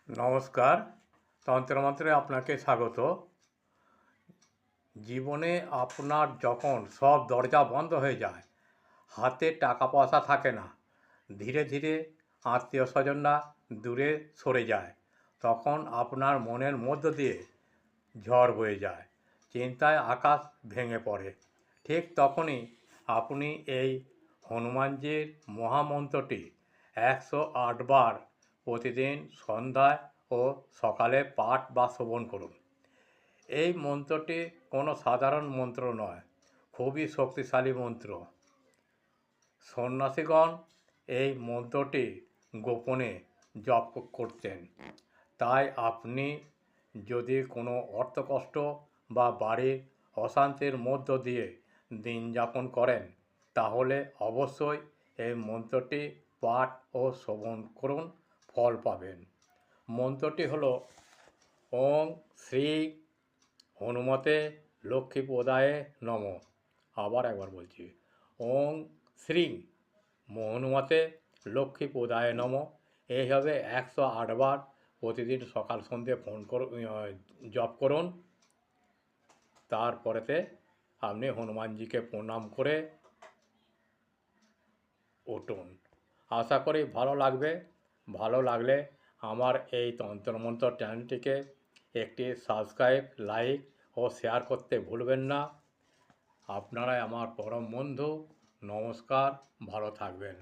নমস্কার। তন্ত্রমন্ত্রে আপনাকে স্বাগত। জীবনে আপনার যখন সব দরজা বন্ধ হয়ে যায়, হাতে টাকা পয়সা থাকে না, ধীরে ধীরে আত্মীয় স্বজনরা দূরে সরে যায়, তখন আপনার মনের মধ্য দিয়ে ঝড় বয়ে যায়, চিন্তায় আকাশ ভেঙে পড়ে। ঠিক তখনই আপনি এই হনুমানজির মহামন্ত্রটি 108 বার প্রতিদিন সন্ধ্যায় ও সকালে পাঠ বা শ্রবণ করুন। এই মন্ত্রটি কোনো সাধারণ মন্ত্র নয়, খুবই শক্তিশালী মন্ত্র। সন্ন্যাসীগণ এই মন্ত্রটি গোপনে জপ করতেন। তাই আপনি যদি কোনো অর্থকষ্ট বা বাড়ির অশান্তির মধ্য দিয়ে দিন যাপন করেন, তাহলে অবশ্যই এই মন্ত্রটি পাঠ ও শ্রবণ করুন, ফল পাবেন। মন্ত্রটি হলো ওং শ্রী হনুমতে লক্ষ্মীপ্রদায়ে নমঃ। আবার একবার বলছি, ওং শ্রী হনুমতে লক্ষ্মীপ্রদায়ে নমঃ। এইভাবে 108 বার প্রতিদিন সকাল সন্ধ্যে জপ করুন। তারপরেতে আপনি হনুমানজিকে প্রণাম করে উঠুন। আশা করি ভালো লাগবে। ভালো লাগলে আমার এই তন্ত্রমন্ত্র চ্যানেলটিকে একটি সাবস্ক্রাইব, লাইক ও শেয়ার করতে ভুলবেন না। আপনারাই আমার পরম বন্ধু। নমস্কার, ভালো থাকবেন।